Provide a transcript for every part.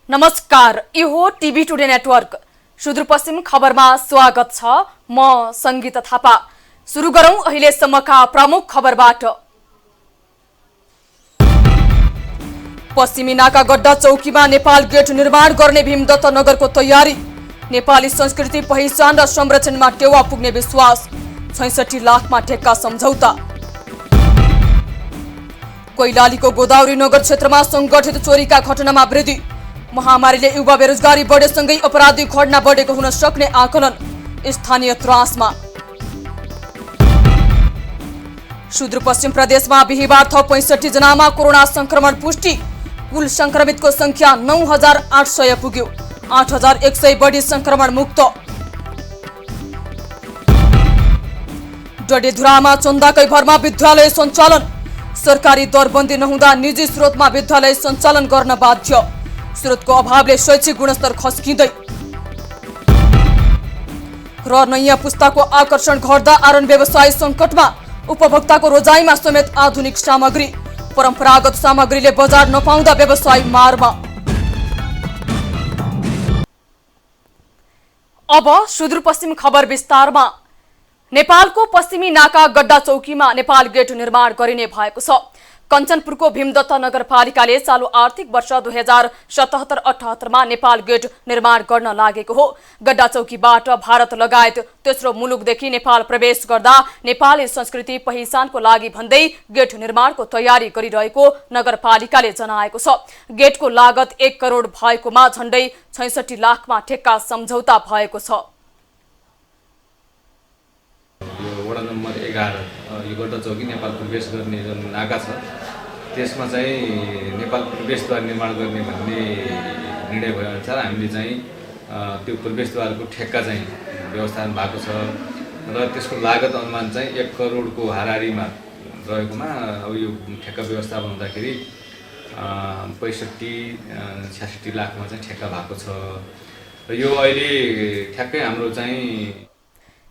नमस्कार, यो हो टिभी टुडे नेटवर्क सुदूरपश्चिम खबरमा स्वागत छ। म संगीता थापा। सुरु गरौं अहिलेसम्मका प्रमुख खबरबाट। पश्चिमी नाका गड्डा चौकीमा नेपाल गेट निर्माण गर्ने भीमदत्त नगरको तयारी। नेपाली संस्कृति पहिचान र संरक्षणमा टेवा पुग्ने विश्वास। 66 लाखमा ठेक्का सम्झौता। कैलालीको गोदावरी नगर क्षेत्रमा संगठित चोरीका घटनामा वृद्धि। महामारीले युवा बेरोजगारी बढेसँगै अपराधिक घटना बढेको हुन सक्ने आकलन। स्थानीय त्रासमा। सुदूरपश्चिम प्रदेशमा बिहीबार थप 65 जनामा कोरोना संक्रमण पुष्टि। कुल संक्रमितको संख्या 9800 पुग्यो। 8100 बढी संक्रमण मुक्त। डडेधुरामा चन्दाकै भरमा विद्यालय सञ्चालन। सरकारी दरबन्दी नहुँदा निजी स्रोतमा विद्यालय सञ्चालन गर्न बाध्य। स्रोतको अभावले शैक्षिक गुणस्तर खस्किँदै। र नयाँ पुस्ताको आकर्षण घट्दा आरन व्यवसाय सङ्कटमा। उपभोक्ताको रोजाइमा समेत आधुनिक सामग्री। परम्परागत सामग्रीले बजार नपाउँदा व्यवसाय मारमा। अब सुदूरपश्चिम खबर विस्तारमा। नेपालको पश्चिमी नाका गड्डा चौकीमा नेपाल गेट निर्माण गरिने भएको छ। कञ्चनपुरको भीमदत्त नगरपालिकाले चालु आर्थिक वर्ष 2077-78 मा नेपाल गेट निर्माण गर्न लागेको हो। गड्डा चौकीबाट भारत लगायत तेस्रो मुलुकदेखि नेपाल प्रवेश गर्दा नेपाली संस्कृति पहिचानको लागि भन्दै गेट निर्माणको तयारी गरिरहेको नगरपालिकाले जनाएको छ। गेटको लागत 1 करोड भएकोमा झण्डै 66 लाखमा ठेक्का सम्झौता भएको छ। वडा नम्बर 11 यो गड्डा चौकी नेपाल प्रवेश गर्ने जुन नाका छ त्यसमा चाहिँ नेपाल प्रवेशद्वार निर्माण गर्ने भन्ने निर्णय भएअनुसार हामीले चाहिँ त्यो प्रवेशद्वारको ठेक्का चाहिँ व्यवस्थापन भएको छ र त्यसको लागत अनुमान चाहिँ 1 करोडको हाराहारीमा रहेकोमा अब यो ठेक्का व्यवस्थापन हुँदाखेरि 65-66 लाखमा चाहिँ ठेक्का भएको छ र यो अहिले ठ्याक्कै हाम्रो चाहिँ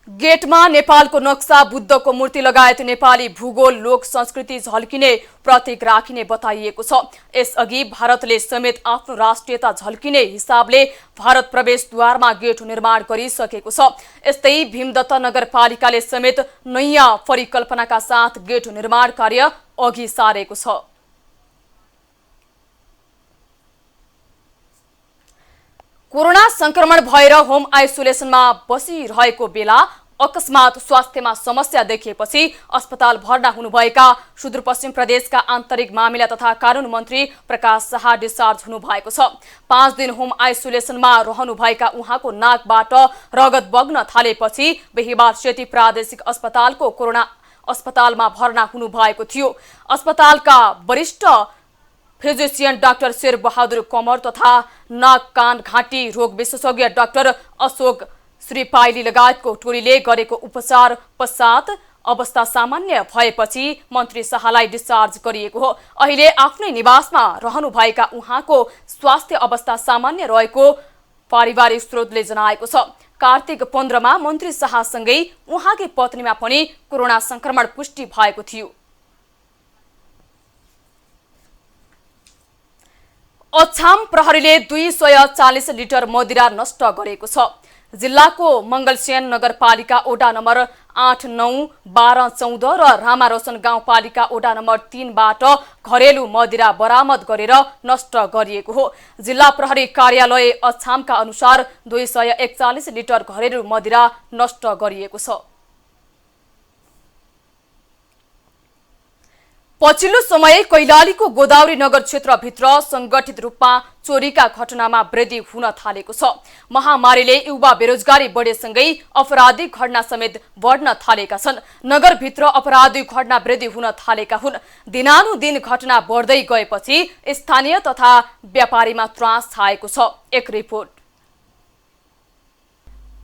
गेटमा नेपालको नक्सा, बुद्धको मूर्ति लगायत नेपाली भूगोल, लोक संस्कृति झल्किने प्रतीक राखिने बताइएको छ। यसअघि भारतले समेत आफ्नो राष्ट्रियता झल्किने हिसाबले भारत प्रवेशद्वारमा गेट निर्माण गरिसकेको छ। यस्तै भीमदत्त नगरपालिकाले समेत नयाँ परिकल्पनाका साथ गेट निर्माण कार्य अघि सारेको छ। कोरोना संक्रमण भएर होम आइसोलेसनमा बसिरहेको बेला अकस्मात स्वास्थ्यमा समस्या देखिएपछि अस्पताल भर्ना हुनुभएका सुदूरपश्चिम प्रदेशका आन्तरिक मामिला तथा कानून मन्त्री प्रकाश शाह डिस्चार्ज हुनुभएको छ। 5 दिन होम आइसोलेसनमा रहनुभएका उहाँको नाकबाट रगत बग्न थालेपछि बिहीबार सेती प्रादेशिक अस्पतालको कोरोना अस्पतालमा भर्ना हुनुभएको थियो। अस्पतालका वरिष्ठ फिजिशियन डाक्टर शेर बहादुर कमर तथा नाक कान घाँटी रोग विशेषज्ञ डाक्टर अशोक श्रीपाइली लगायतको टोलीले गरेको उपचार पश्चात अवस्था सामान्य भएपछि मन्त्री शाहलाई डिस्चार्ज गरिएको हो। अहिले आफ्नै निवासमा रहनुभएका उहाँको स्वास्थ्य अवस्था सामान्य रहेको पारिवारिक स्रोतले जनाएको छ। कार्तिक 15 मा मन्त्री शाहसँगै उहाँकी पत्नीमा पनि कोरोना संक्रमण पुष्टि भएको थियो। अछाम प्रहरीले 240 लिटर मदिरा नष्ट गरेको छ। जिल्लाको मंगलसेन नगरपालिका ओडा नम्बर 8, 9, 12, 14 र रामा रोशन गाउँपालिका ओडा नम्बर 3 बाट घरेलु मदिरा बरामद गरेर नष्ट गरिएको हो। जिल्ला प्रहरी कार्यालय अछामका अनुसार 241 लिटर घरेलु मदिरा नष्ट गरिएको छ। पछिल्लो समय कैलालीको गोदावरी नगर क्षेत्रभित्र संगठित रूपमा चोरीका घटनामा वृद्धि हुन थालेको छ। महामारीले युवा बेरोजगारी बढेसँगै अपराधिक घटना समेत बढ्न थालेका छन्। नगरभित्र अपराधिक घटना वृद्धि हुन थालेका हुन्। दिनानुदिन घटना बढ्दै गएपछि स्थानीय तथा व्यापारीमा त्रास छाएको छ। एक रिपोर्ट।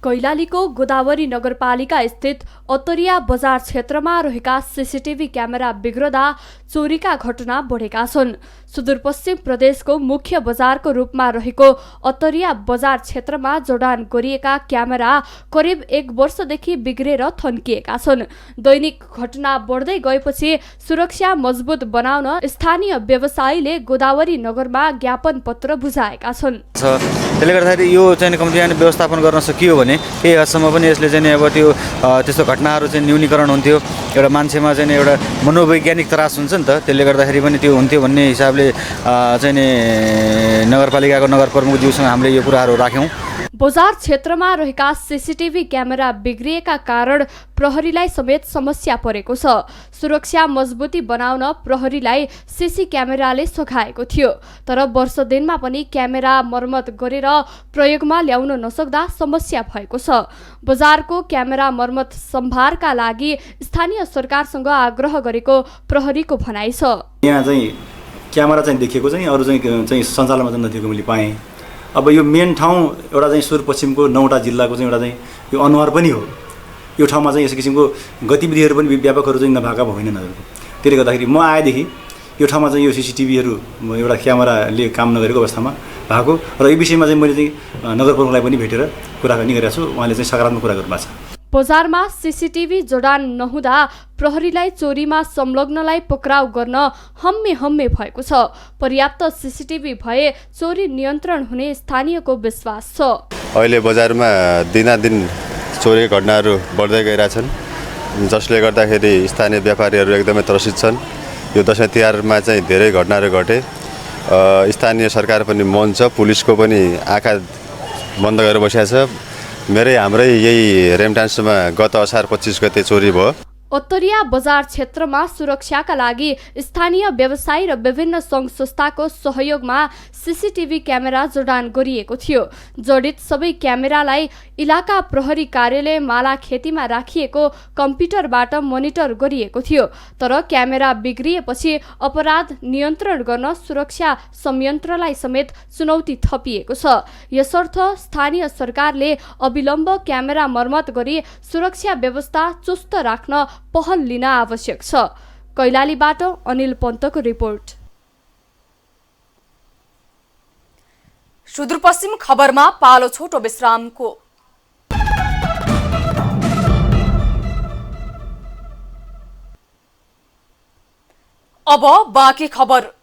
कैलालीको गोदावरी नगरपालिका स्थित अतरिया बजार क्षेत्रमा रहेका सीसीटीभी क्यामेरा बिग्रदा चोरीका घटना बढेका छन्। सुदूरपश्चिम प्रदेशको मुख्य बजारको रूपमा रहेको अत्तरिया बजार क्षेत्रमा जडान गरिएका क्यामेरा करिब 1 वर्षदेखि बिग्रेर थन्किएका छन्। दैनिक घटना बढ्दै गएपछि सुरक्षा मजबुत बनाउन स्थानीय व्यवसायीले गोदावरी नगरमा ज्ञापन पत्र बुझाएका छन्। त्यसले गर्दाखेरि यो चाहिँ कम्तीमा व्यवस्थापन गर्न सकियो भने केही हदसम्म पनि यसले चाहिँ अब त्यो त्यस्तो घटनाहरू चाहिँ न्यूनीकरण हुन्थ्यो। एउटा मान्छेमा चाहिँ एउटा मनोवैज्ञानिक त्रास हुन्छ नि त, त्यसले गर्दाखेरि पनि त्यो हुन्थ्यो भन्ने हिसाबले चाहिँ नि नगरपालिकाको नगर प्रमुखज्यूसँग हामीले यो कुराहरू राख्यौँ। बजार क्षेत्रमा रहेका सीसीटीभी क्यामेरा बिग्रिएका कारण प्रहरीलाई समेत समस्या परेको छ। सुरक्षा मजबुती बनाउन प्रहरीलाई सीसी क्यामेराले सघाएको थियो, तर वर्ष दिनमा पनि क्यामेरा मर्मत गरेर प्रयोगमा ल्याउन नसक्दा समस्या भएको छ। बजारको क्यामेरा मर्मत सम्भारका लागि स्थानीय सरकारसँग आग्रह गरेको प्रहरीको भनाइ छ। यहाँ चाहिँ क्यामेरा चाहिँ देखिएको चाहिँ अरू चाहिँ सञ्चालनमा चाहिँ नदिएको मैले पाएँ। अब यो मेन ठाउँ एउटा चाहिँ सुदूरपश्चिमको 9वटा जिल्लाको चाहिँ एउटा चाहिँ यो अनुहार पनि हो। यो ठाउँमा चाहिँ यस किसिमको गतिविधिहरू पनि व्यापकहरू चाहिँ नभएका होइनन्। त्यसले गर्दाखेरि म आएदेखि यो ठाउँमा चाहिँ यो सीसीटीभीहरू एउटा क्यामेराले काम नगरेको अवस्थामा भएको र यो विषयमा चाहिँ मैले चाहिँ नगर प्रमुखलाई पनि भेटेर कुराकानी गरेको छु। उहाँले चाहिँ सकारात्मक कुरा गर्नुभएको छ। बजारमा सीसीटीभी जडान नहुँदा प्रहरीलाई चोरीमा संलग्नलाई पक्राउ गर्न हम्मे भएको छ। पर्याप्त सीसीटीभी भए चोरी नियन्त्रण हुने स्थानीयको विश्वास छ। अहिले बजारमा दिनादिन चोरी घटनाहरू बढ्दै गइरहेछन्, जसले गर्दाखेरि स्थानीय व्यापारीहरू एकदमै त्रसित छन्। यो दसैँ तिहारमा चाहिँ धेरै घटनाहरू घटे। स्थानीय सरकार पनि मौन छ, पुलिसको पनि आँखा बन्द गरेर बसेको छ। हाम्रै यही रेमटान्समा गत असार 25 गते चोरी भयो। उत्तरिया बजार क्षेत्रमा सुरक्षाका लागि स्थानीय व्यवसायी र विभिन्न सङ्घ संस्थाको सहयोगमा सीसीटीभी क्यामेरा जडान गरिएको थियो। जडित सबै क्यामेरालाई इलाका प्रहरी कार्यालय मालाखेतीमा राखिएको कम्प्युटरबाट मोनिटर गरिएको थियो, तर क्यामेरा बिग्रिएपछि अपराध नियन्त्रण गर्न सुरक्षा संयन्त्रलाई समेत चुनौती थपिएको छ। यसर्थ स्थानीय सरकारले अविलम्ब क्यामेरा मर्मत गरी सुरक्षा व्यवस्था चुस्त राख्न पहल लिन आवश्यक छ। कैलालीबाट अनिल पन्तको रिपोर्ट। सुदूरपश्चिम खबरमा पालो छोटो विश्रामको। अब बाँकी खबर।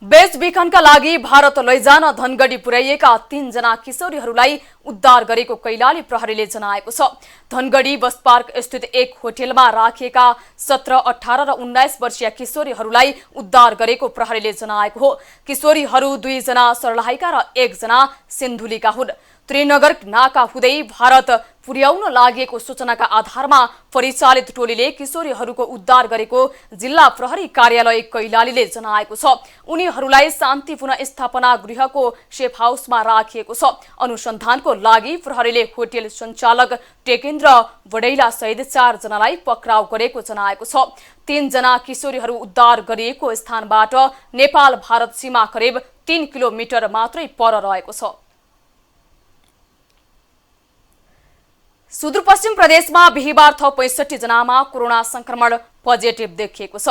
बेचबिखनका लागि भारत लैजान धनगढी पुर्याइएका 3 जना किशोरीहरूलाई उद्धार गरेको कैलाली प्रहरीले जनाएको छ। धनगढी बस पार्क स्थित एक होटेलमा राखिएका 17, 18 र 19 वर्षीय किशोरीहरूलाई उद्धार गरेको प्रहरीले जनाएको हो। किशोरीहरू 2 जना सर्लाहीका र 1 जना सिन्धुलीका हुन्। त्रिनगर नाका हुँदै भारत पुर्याउन लागेको सूचनाका आधारमा परिचालित टोलीले किशोरीहरूको उद्धार गरेको जिल्ला प्रहरी कार्यालय कैलालीले जनाएको छ। उनीहरूलाई शान्ति पुनःस्थापना गृहको सेफ हाउसमा राखिएको छ। अनुसन्धानको लागि प्रहरीले होटेल सञ्चालक टेकेन्द्र बडैला सहित 4 जनालाई पक्राउ गरेको जनाएको छ। 3 जना किशोरीहरू उद्धार गरिएको स्थानबाट नेपाल भारत सीमा करिब 3 किलोमिटर मात्रै पर रहेको छ। सुदूरपश्चिम प्रदेशमा बिहिबार थप 65 जनामा कोरोना संक्रमण पोजिटिभ देखिएको छ।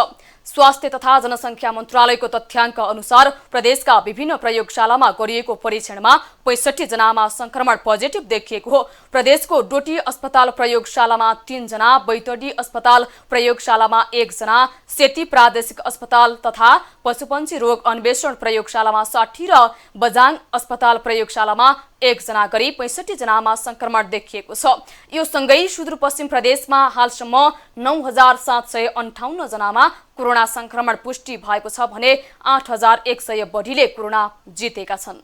स्वास्थ्य तथा जनसंख्या मन्त्रालयको तथ्याङ्क अनुसार प्रदेशका विभिन्न प्रयोगशालामा गरिएको परीक्षणमा 65 जनामा संक्रमण पोजिटिभ देखिएको हो। प्रदेशको डोटी अस्पताल प्रयोगशालामा 3 जना, बैतडी अस्पताल प्रयोगशालामा 1 जना, सेती प्रादेशिक अस्पताल तथा पशुपन्छी रोग अन्वेषण प्रयोगशालामा 60 र बजाङ अस्पताल प्रयोगशालामा 1 जना गरी 65 जनामा संक्रमण देखिएको छ। यो सँगै सुदूरपश्चिम प्रदेशमा हालसम्म 9758 जनामा कोरोना संक्रमण पुष्टि भएको छ भने 8100 बढीले कोरोना जितेका छन्।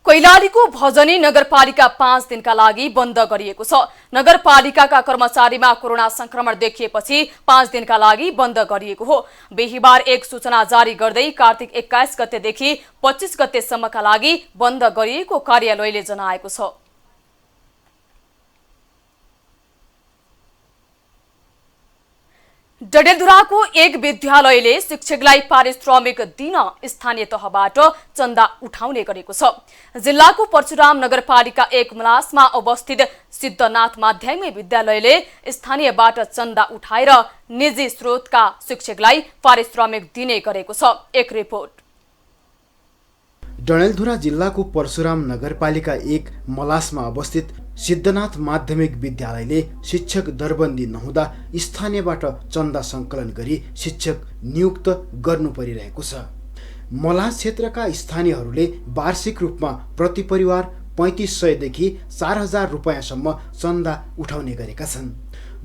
कैलालीको भजनी नगरपालिका 5 दिनका लागि बन्द गरिएको छ। नगरपालिकाका कर्मचारीमा कोरोना संक्रमण देखिएपछि 5 दिनका लागि बन्द गरिएको हो। बिहिबार एक सूचना जारी गर्दै कार्तिक 21 गतेदेखि 25 गतेसम्मका लागि बन्द गरिएको कार्यालयले जनाएको छ। डडेलधुराको एक विद्यालयले शिक्षकलाई पारिश्रमिक दिन स्थानीय तहबाट चन्दा उठाउने गरेको छ। जिल्लाको परशुराम नगरपालिका 1 मलासमा अवस्थित सिद्धनाथ माध्यमिक विद्यालयले स्थानीयबाट चन्दा उठाएर निजी स्रोतका शिक्षकलाई पारिश्रमिक दिने गरेको छ। एक रिपोर्ट। डडेलधुरा जिल्लाको परशुराम नगरपालिका 1 मलासमा अवस्थित सिद्धनाथ माध्यमिक विद्यालयले शिक्षक दरबन्दी नहुँदा स्थानीयबाट चन्दा सङ्कलन गरी शिक्षक नियुक्त गर्नु परिरहेको छ। मलास क्षेत्रका स्थानीयहरूले वार्षिक रूपमा प्रति परिवार 3500 देखि 4000 रुपैयाँसम्म चन्दा उठाउने गरेका छन्।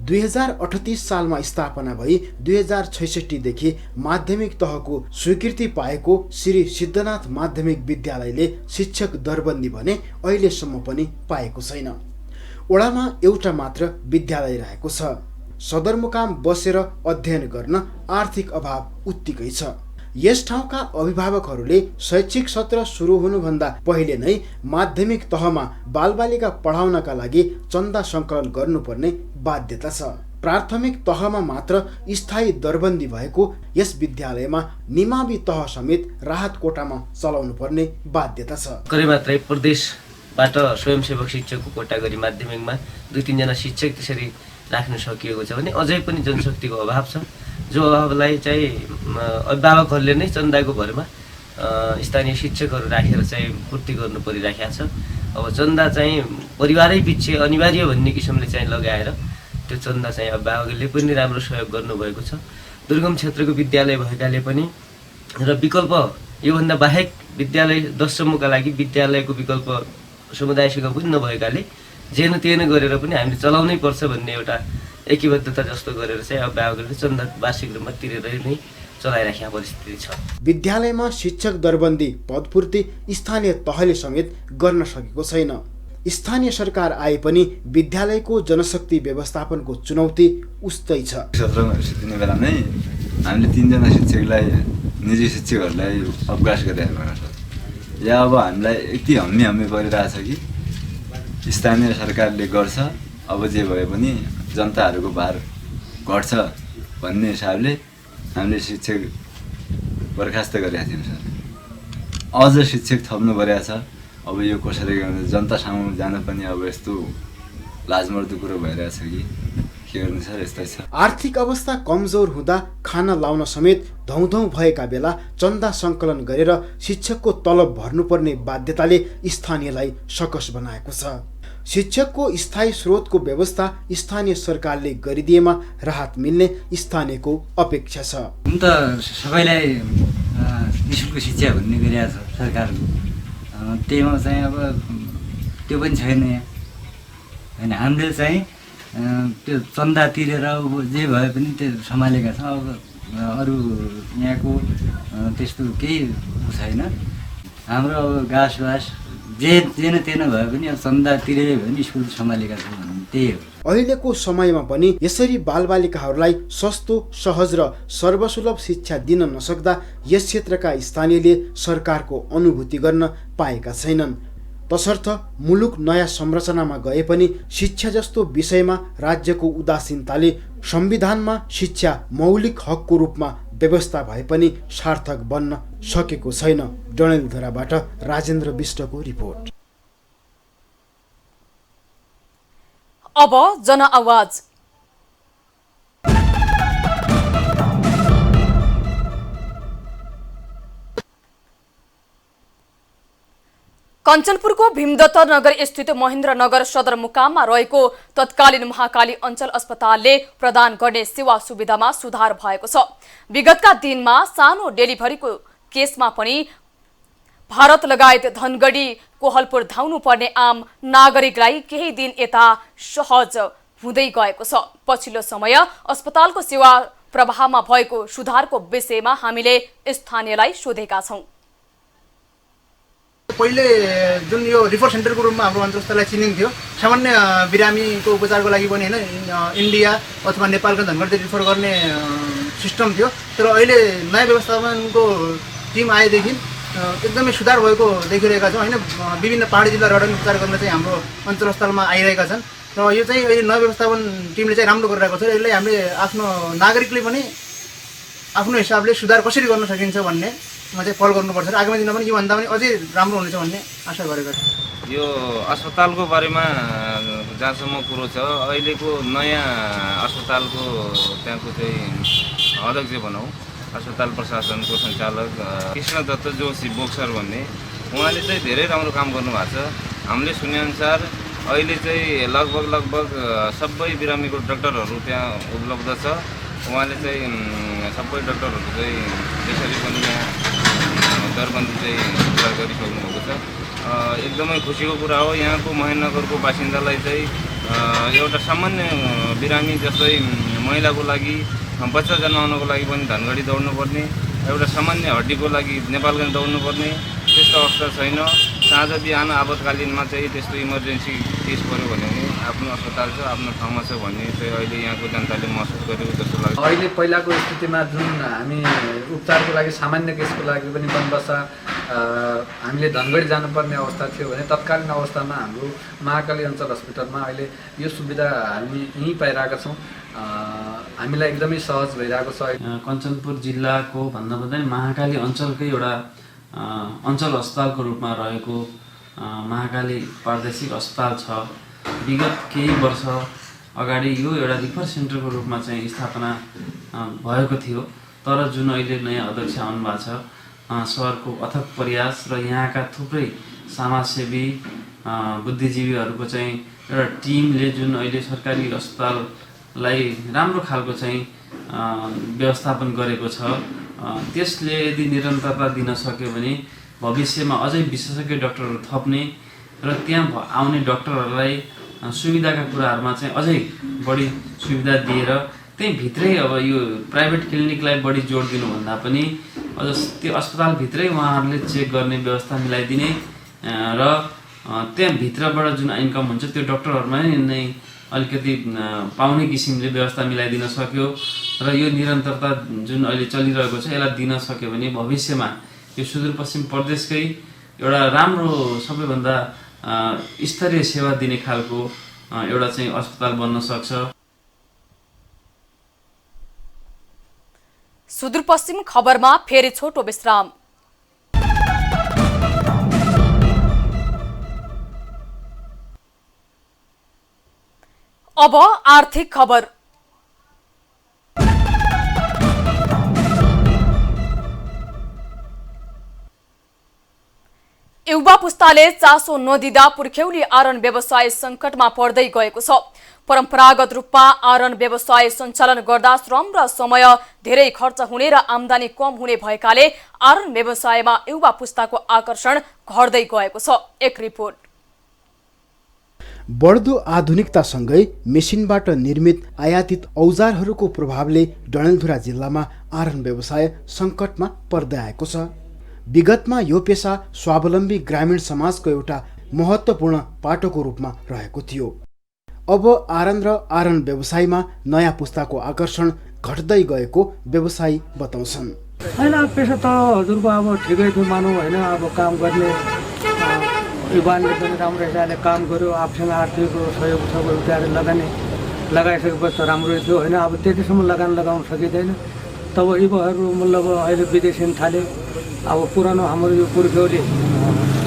2038 सालमा स्थापना भई 2066 देखि माध्यमिक तहको स्वीकृति पाएको श्री सिद्धनाथ माध्यमिक विद्यालयले शिक्षक दरबन्दी भने अहिलेसम्म पनि पाएको छैन। वडामा एउटा मात्र विद्यालय रहेको छ। सदरमुकाम बसेर अध्ययन गर्न आर्थिक अभाव उत्तिकै छ। यस ठाउँका अभिभावकहरूले शैक्षिक सत्र सुरु हुनुभन्दा पहिले नै माध्यमिक तहमा बालबालिका पढाउनका लागि चन्दा सङ्कलन गर्नुपर्ने बाध्यता छ। प्राथमिक तहमा मात्र स्थायी दरबन्दी भएको यस विद्यालयमा निमावि तह समेत राहत कोटामा चलाउनु पर्ने बाध्यता छ। करै मात्रै प्रदेशबाट स्वयंसेवक शिक्षकको कोटा गरी माध्यमिकमा 2-3 जना शिक्षक त्यसरी राख्न सकिएको छ भने अझै पनि जनशक्तिको अभाव छ। जो अभावलाई चाहिँ अभिभावकहरूले नै चन्दाको भरमा स्थानीय शिक्षकहरू राखेर चाहिँ पूर्ति गर्नु परिराखेको छ। अब चन्दा चाहिँ परिवारै पछि अनिवार्य भन्ने किसिमले चाहिँ लगाएर त्यो चन्दा चाहिँ अभिभावकले पनि राम्रो सहयोग गर्नुभएको छ। दुर्गम क्षेत्रको विद्यालय भएकाले पनि र विकल्प योभन्दा बाहेक विद्यालय 10 सम्मका लागि विद्यालयको विकल्प समुदायसँग पनि नभएकाले जेन तेन गरेर पनि हामीले चलाउनै पर्छ भन्ने एउटा एकीबद्धता जस्तो गरेर चाहिँ अभिभावकहरूले चन्दा वार्षिक रूपमा तिरेर नै चलाइराखेको परिस्थिति छ। विद्यालयमा शिक्षक दरबन्दी पदपूर्ति स्थानीय तहले समेत गर्न सकेको छैन। स्थानीय सरकार आए पनि विद्यालयको जनशक्ति व्यवस्थापनको चुनौती उस्तै छ। सत्रमा सिद्धिने बेला नै हामीले 3 जना शिक्षकलाई निजी शिक्षकहरूलाई अवकाश गरिरहेको छ। या अब हामीलाई यति हम्मी परिरहेछ कि स्थानीय सरकारले गर्छ, अब जे भए पनि जनताहरूको भार घट्छ भन्ने हिसाबले हामीले शिक्षक बर्खास्त गरेका थियौँ सर। अझ शिक्षक थप्नु परेको छ। अब यो कसरी गर्ने, जनता सामु जान पनि अब यस्तो लाजमर्दो कुरो भइरहेछ कि के गर्नु सर, यस्तै छ। आर्थिक अवस्था कमजोर हुँदा खाना लाउन समेत धौधौ भएका बेला चन्दा सङ्कलन गरेर शिक्षकको तलब भर्नुपर्ने बाध्यताले स्थानीयलाई सकस बनाएको छ। शिक्षकको स्थायी स्रोतको व्यवस्था स्थानीय सरकारले गरिदिएमा राहत मिल्ने स्थानीयको अपेक्षा छ। हुन त सबैलाई निःशुल्क शिक्षा भन्ने गरिरहेको छ सरकारले, त्यहीमा चाहिँ अब त्यो पनि छैन यहाँ होइन। हामीले चाहिँ त्यो चन्दा तिरेर जे भए पनि त्यो सम्हालेका छौँ। अब अरू यहाँको त्यस्तो केही छैन। हाम्रो अब घाँसबास जेन तेन भए पनि अब चन्दा तिरेरै भए पनि स्कुल सम्हालेका छौँ भन्ने त्यही हो। अहिलेको समयमा पनि यसरी बालबालिकाहरूलाई सस्तो, सहज र सर्वसुलभ शिक्षा दिन नसक्दा यस क्षेत्रका स्थानीयले सरकारको अनुभूति गर्न पाएका छैनन्। तसर्थ मुलुक नयाँ संरचनामा गए पनि शिक्षा जस्तो विषयमा राज्यको उदासीनताले संविधानमा शिक्षा मौलिक हकको रूपमा व्यवस्था भए पनि सार्थक बन्न सकेको छैन। डडेलधुराबाट राजेन्द्र विष्टको रिपोर्ट। अब जनआवाज। कञ्चनपुरको भीमदत्त नगर स्थित महेन्द्रनगर सदरमुकाममा रहेको तत्कालीन महाकाली अञ्चल अस्पतालले प्रदान गर्ने सेवा सुविधामा सुधार भएको छ। विगतका दिनमा सानो डेलिभरीको केसमा पनि भारत लगायत धनगढी कोहलपुर धाउनु पर्ने आम नागरिकलाई केही दिन यता सहज हुँदै गएको छ। पछिल्लो समय अस्पतालको सेवा प्रवाहमा भएको सुधारको विषयमा हामीले स्थानीयलाई सोधेका छौं। पहिले जुन यो रिफर सेन्टरको रूपमा हाम्रो अञ्चल अस्पताललाई चिनिन्थ्यो, सामान्य बिरामीको उपचारको लागि पनि होइन इन्डिया अथवा नेपालका धनगढी रिफर गर्ने सिस्टम थियो। तर अहिले नयाँ व्यवस्थापनको टिम आएदेखि एकदमै सुधार भएको देखिरहेका छौँ होइन। विभिन्न पहाडी जिल्लाबाट उपचार गर्न चाहिँ हाम्रो अञ्चल अस्पतालमा आइरहेका छन् र र यो चाहिँ अहिले नयाँ व्यवस्थापन टिमले चाहिँ राम्रो गरिरहेको छ। यसलाई हामीले आफ्नो नागरिकले पनि आफ्नो हिसाबले सुधार कसरी गर्न सकिन्छ भन्नेमा चाहिँ पहल गर्नुपर्छ र आगामी दिनमा पनि योभन्दा पनि अझै राम्रो हुनेछ भन्ने आशा गरेको छु। यो अस्पतालको बारेमा जहाँसम्म कुरो छ, अहिलेको नयाँ अस्पतालको त्यहाँको चाहिँ अध्यक्ष भनौँ, अस्पताल प्रशासनको सञ्चालक कृष्ण दत्त जोशी बोक्सर भन्ने, उहाँले चाहिँ धेरै राम्रो काम गर्नुभएको छ। हामीले सुनेअनुसार अहिले चाहिँ लगभग सबै बिरामीको डाक्टरहरू त्यहाँ उपलब्ध छ। उहाँले चाहिँ सबै डाक्टरहरू चाहिँ त्यसरी पनि यहाँ दरबन्दी चाहिँ पुरा गरिसक्नु भएको छ। एकदमै खुसीको कुरा हो। यहाँको महेन्द्रनगरको बासिन्दालाई चाहिँ एउटा सामान्य बिरामी जस्तै महिलाको लागि बच्चा जन्माउनको लागि पनि धनगढी दौड्नुपर्ने, एउटा सामान्य हड्डीको लागि नेपालगञ्ज दौड्नुपर्ने त्यस्तो अवस्था छैन। साँझ बिहान आपतकालीनमा चाहिँ त्यस्तो इमर्जेन्सी केस पऱ्यो भने आफ्नो अस्पताल छ, आफ्नो ठाउँमा छ भन्ने चाहिँ अहिले यहाँको जनताले महसुस गरेको जस्तो लाग्छ। अहिले पहिलाको स्थितिमा जुन हामी उपचारको लागि सामान्य केसको लागि पनि बनबसा हामीले धनगढी जानुपर्ने अवस्था थियो भने तत्कालीन अवस्थामा हाम्रो महाकाली अञ्चल हस्पिटलमा अहिले यो सुविधा हामी यहीँ पाइरहेका छौँ। हामीलाई एकदमै सहज भइरहेको छ। कञ्चनपुर जिल्लाको भन्दा पनि महाकाली अञ्चलकै एउटा अञ्चल अस्पतालको रूपमा रहेको महाकाली प्रादेशिक अस्पताल छ। विगत केही वर्ष अगाडि यो एउटा रिफर सेन्टरको रूपमा चाहिँ स्थापना भएको थियो, तर जुन अहिले नयाँ अध्यक्ष आउनुभएको छ, सहरको अथक प्रयास र यहाँका थुप्रै समाजसेवी बुद्धिजीवीहरूको चाहिँ एउटा टिमले जुन अहिले सरकारी अस्पताललाई राम्रो खालको चाहिँ व्यवस्थापन गरेको छ, त्यसले यदि निरन्तरता दिन सक्यो भने भविष्यमा अझै विशेषज्ञ डाक्टरहरू थप्ने र त्यहाँ आउने डाक्टरहरूलाई सुविधाका कुराहरूमा चाहिँ अझै बढी सुविधा दिएर त्यहीँभित्रै अब यो प्राइभेट क्लिनिकलाई बढी जोड दिनुभन्दा पनि अझ त्यो अस्पतालभित्रै उहाँहरूले चेक गर्ने व्यवस्था मिलाइदिने र त्यहाँभित्रबाट जुन इन्कम हुन्छ त्यो डाक्टरहरूमा नै अलिकति पाउने किसिमले व्यवस्था मिलाइदिन सक्यो र यो निरन्तरता जुन अहिले चलिरहेको छ यसलाई दिन सक्यो भने भविष्यमा यो सुदूरपश्चिम प्रदेशकै एउटा राम्रो सबैभन्दा स्तरीय सेवा दिने खालको एउटा चाहिँ अस्पताल बन्न सक्छ। सुदूरपश्चिम खबरमा फेरि छोटो विश्राम। अब आर्थिक खबर। युवा पुस्ताले चासो नदिँदा पुर्ख्यौली आरन व्यवसाय संकटमा पर्दै गएको छ। परम्परागत रूपमा आरन व्यवसाय सञ्चालन गर्दा श्रम र समय धेरै खर्च हुने र आम्दानी कम हुने भएकाले आरन व्यवसायमा युवा पुस्ताको आकर्षण घट्दै गएको छ। एक रिपोर्ट। बढ्दो आधुनिकतासँगै मेसिनबाट निर्मित आयातित औजारहरूको प्रभावले डडेलधुरा जिल्लामा आरन व्यवसाय सङ्कटमा पर्दै आएको छ। विगतमा यो पेसा स्वावलम्बी ग्रामीण समाजको एउटा महत्त्वपूर्ण पाटोको रूपमा रहेको थियो। अब आरन र आरन व्यवसायमा नयाँ पुस्ताको आकर्षण घट्दै गएको व्यवसायी बताउँछन्। होइन पेसा त हजुरको अब ठिकै थियो मानौँ होइन, अब काम गर्ने युवाले पनि राम्रो हिसाबले काम गर्यो, आफूसँग आर्थिक सहयोग छ उठाएर लगाइसकेपछि राम्रै थियो होइन। अब त्यतिसम्म लगाउन सकिँदैन। तब युवाहरू मतलब अहिले विदेशी थाले। अब पुरानो हाम्रो यो पुर्ख्यौली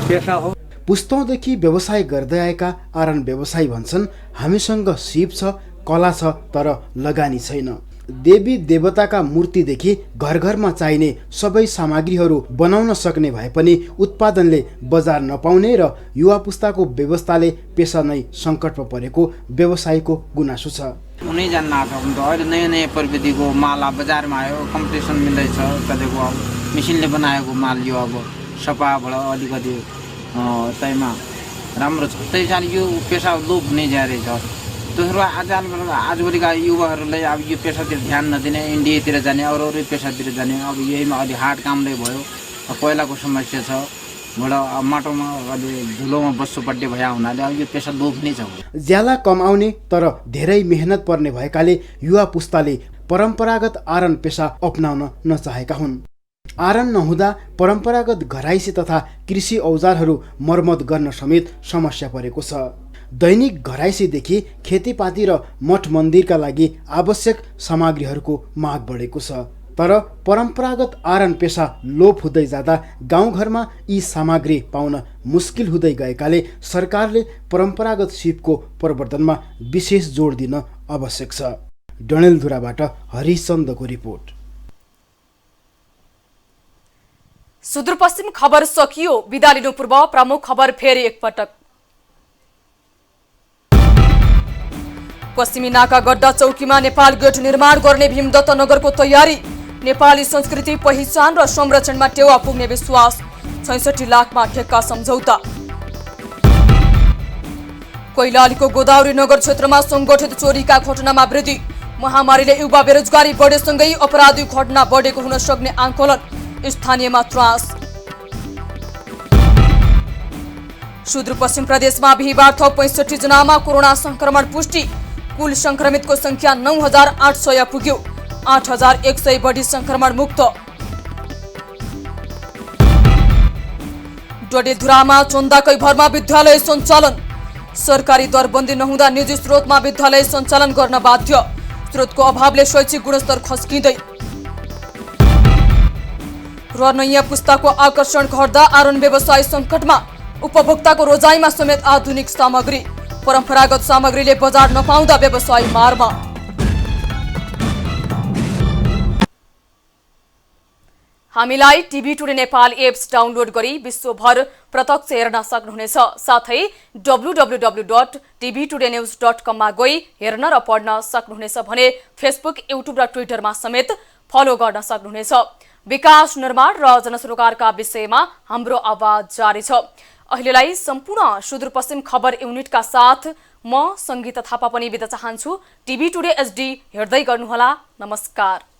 पेसा हो। पुस्तौँदेखि व्यवसाय गर्दै आएका आरन व्यवसायी भन्छन्, हामीसँग सिप छ, कला छ, तर लगानी छैन। देवी देवताका मूर्तिदेखि घर घरमा चाहिने सबै सामग्रीहरू बनाउन सक्ने भए पनि उत्पादनले बजार नपाउने र युवा पुस्ताको व्यवस्थाले पेसा नै सङ्कटमा परेको व्यवसायीको गुनासो छ। उनी जान्न अहिले नयाँ नयाँ प्रविधिको माल अब बजारमा आयो, कम्पिटिसन मिल्दैछ। तपाईँको अब मेसिनले बनाएको माल यो अब सफाबाट अलिकति त्यहीमा राम्रो छ। त्यही कारण यो पेसा लोप हुने जारी छ। दोस्रो आजभोलिका युवाहरूलाई अब यो पेसातिर ध्यान नदिने, इन्डियातिर जाने, अरू पेसातिर जाने। अब यहीमा अलि हार्ड कामले भयो। पहिलाको समस्या छ बाट माटोमा अलि धुलोमा बस्नुपर्ने भए हुनाले अब यो पेसा लोप नै छ। ज्याला कमाउने तर धेरै मेहनत पर्ने भएकाले युवा पुस्ताले परम्परागत आरन पेसा अपनाउन नचाहेका हुन्। आरन नहुँदा परम्परागत घराइसी तथा कृषि औजारहरू मर्मत गर्न समेत समस्या परेको छ। दैनिक घराइसीदेखि खेतीपाती र मठ मन्दिरका लागि आवश्यक सामग्रीहरूको माग बढेको छ। तर परम्परागत आरन पेसा लोप हुँदै जाँदा गाउँघरमा यी सामग्री पाउन मुस्किल हुँदै गएकाले सरकारले परम्परागत सिपको प्रवर्धनमा विशेष जोड दिन आवश्यक छ। डडेलधुराबाट हरिचन्दको रिपोर्ट। सुदूरपश्चिम खबर सकियो। बिदा लिनु पूर्व प्रमुख खबर फेरि एकपटक। पश्चिमी नाका गड्डा चौकीमा नेपाल गेट निर्माण गर्ने भीमदत्त नगरको तयारी। नेपाली संस्कृति पहिचान र संरक्षणमा टेवा पुग्ने विश्वास। 66 लाखमा ठेक्का सम्झौता। कैलालीको गोदावरी नगर क्षेत्रमा संगठित चोरीका घटनामा वृद्धि। महामारीले युवा बेरोजगारी बढेसँगै अपराधिक घटना बढेको हुन सक्ने आंकलन। स्थानीयमा त्रास। सुदूरपश्चिम प्रदेशमा बिहिबार थप 65 जनामा कोरोना संक्रमण पुष्टि। कुल संक्रमितको संख्या 9800 पुग्यो। 8100 बढी संक्रमण मुक्त। डडेलधुरामा चन्दाकै भरमा विद्यालय सञ्चालन। सरकारी दरबन्दी नहुँदा निजी स्रोतमा विद्यालय सञ्चालन गर्न बाध्य। स्रोतको अभावले शैक्षिक गुणस्तर खस्किँदै। र नयाँ पुस्ताको आकर्षण घट्दा आरन व्यवसाय सङ्कटमा। उपभोक्ताको रोजाइमा समेत आधुनिक सामग्री। परम्परागत सामग्रीले बजार नपाउँदा व्यवसाय मारमा। हामीलाई TV today Nepal apps download गरी विश्वभर प्रत्यक्ष हेर्न सक्नुहुनेछ। साथै www.tvtodanews.com मा गई हेर्न र पढ्न सक्नुहुनेछ भने फेसबुक, युट्युब र ट्विटरमा समेत फलो गर्न सक्नुहुनेछ। विकास, निर्माण र जनसरोकारका विषयमा हाम्रो आवाज जारी छ। अहिलेलाई सम्पूर्ण सुदूरपश्चिम खबर युनिटका साथ म संगीता थापा पनि बिदा चाहन्छु। टिभी टुडे एचडी हेर्दै गर्नुहोला। नमस्कार।